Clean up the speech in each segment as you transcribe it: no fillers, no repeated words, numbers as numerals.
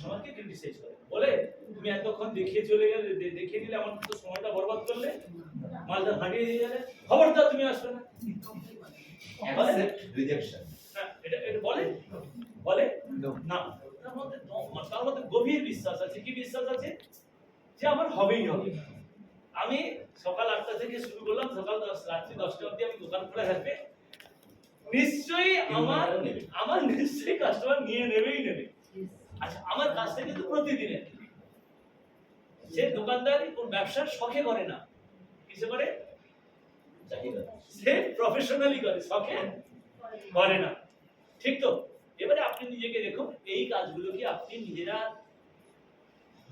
আমাকে ক্রিটিসাইজ করে, বলে তুমি এতক্ষণ দেখিয়ে চলে গেলে, দেখিয়ে দিলে আমার তো সময়টা বরবাদ করলে, মালটা ফাটিয়ে দিয়ে গেলে, খবরদার তুমি আসবে না। রিজেকশন। হ্যাঁ, এটা এটা বলে বলে না, তার মধ্যে গভীর বিশ্বাস আছে। কি বিশ্বাস আছে? যে আমার হবেই হবে। আমি সকাল 8টা থেকে শুরু করলাম, সকাল রাত্রি 10টা অবধি আমি দোকান খোলা থাকবে, নিশ্চয়ই আমার নিশ্চয়ই কাস্টমার নিয়ে নেবেই নেবে। আচ্ছা, আমার কাছ থেকে তো প্রতিদিনের, সে দোকানদারি কোন ব্যবসার শখে করে না, কিসে করে? সে প্রফেশনালি করে, শখে করে না। ঠিক তো? এবারে আপনি নিজেকে দেখুন, এই কাজগুলো কি আপনি নিজেরা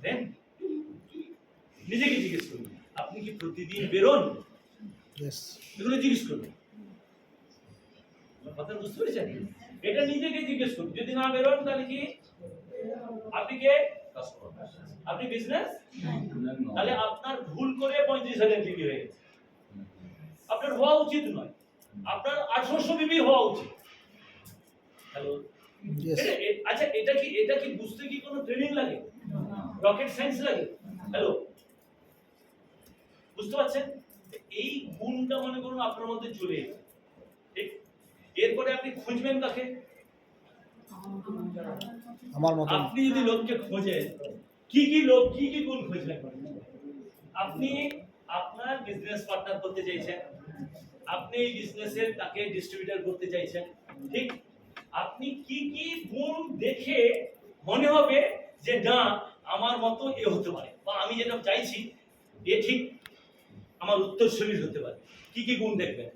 দেন? নিজেকে জিজ্ঞেস করুন, আপনি কি প্রতিদিন বেরোন? এগুলো জিজ্ঞেস করুন। কথা বুঝতে পেরেছেন? এটা নিজেকে জিজ্ঞেস করুন। যদি না বেরোন তাহলে কি আপনি কে? আপনি বিজনেস? তাহলে আপনার ভুল করে 35,000 বিক্রি হয়ে গেছে। আপনার হওয়া উচিত নয়, আপনার 800 বিবি হওয়া উচিত। হ্যালো, আচ্ছা, এটা কি বুঝতে কি কোনো ট্রেনিং লাগে? রকেট সায়েন্স লাগে? হ্যালো, বুঝতে পারছেন? এই গুণটা মনে করুন আপনার মধ্যে চলে এসেছে, ঠিক? এরপরে আপনি খুঁজবেন কাকে? আমার মত। আপনি যদি লোককে খোঁজেন, কি লোক, কি গুণ খুঁজবেন? আপনি আপনার বিজনেস পার্টনার করতে চাইছেন, আপনি এই বিজনেসের তাকে ডিস্ট্রিবিউটর করতে চাইছেন, ঠিক? আপনি কি গুণ দেখে মনে হবে যে না, আমার মতো এ হতে পারে, বা আমি যেটা চাইছি এ ঠিক আমার উত্তরসূরি হতে পারে? কি গুণ দেখবেন?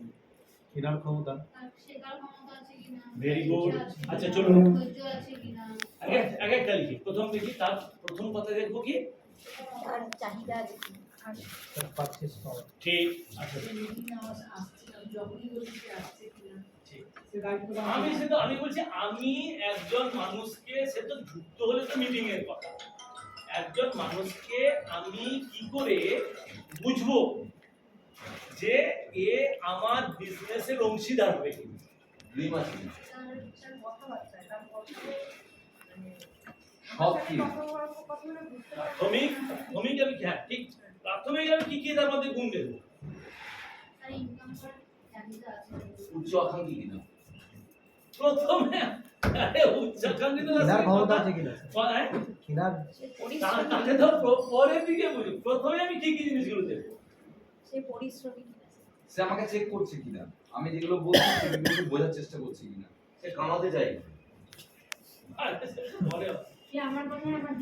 কেনার ক্ষমতা, শেখার ক্ষমতা আছে কিনা, ভেরি গুড। আচ্ছা চলুন ধৈর্য আছে কিনা, এক একটা লিখি। প্রথম দেখি, তার প্রথম কথা দেখবো কি? তার চাহিদা আছে কিনা, আর তার পারচেজ পাওয়ার। ঠিক। আচ্ছা, আমি বলছি, আমি একজন মানুষকে, সে তো যুক্ত হলে তো মিটিং এর কথা, একজন মানুষকে আমি কি করে বুঝবো যে এ আমার বিজনেসের অংশীদার হবে? ড্রিম আছে তার কথাবার্তা, তার কথা সব কি প্রাথমিক আমি, হ্যাঁ ঠিক, প্রাথমিক আমি কি তার মধ্যে গুণ দেখবো? তার ইনকাম করার চাহিদা আছে, উচ্চ আকাঙ্ক্ষী কিনা? প্রথমে উচ্চাকাঙ্ক্ষিত কেনার ক্ষমতা আছে কিনা, কেনার সে পরিশ্রমী, তাহলে তো পরের দিকে বুঝি। প্রথমে আমি কি জিনিসগুলো দেখবো? সে পরিশ্রমী কিনা, সে আমাকে চেক করছে কিনা, আমি যেগুলো বলছি সেগুলো বোঝার চেষ্টা করছি কিনা, সে কামাতে চাই। বলে সে আমার কথা আমার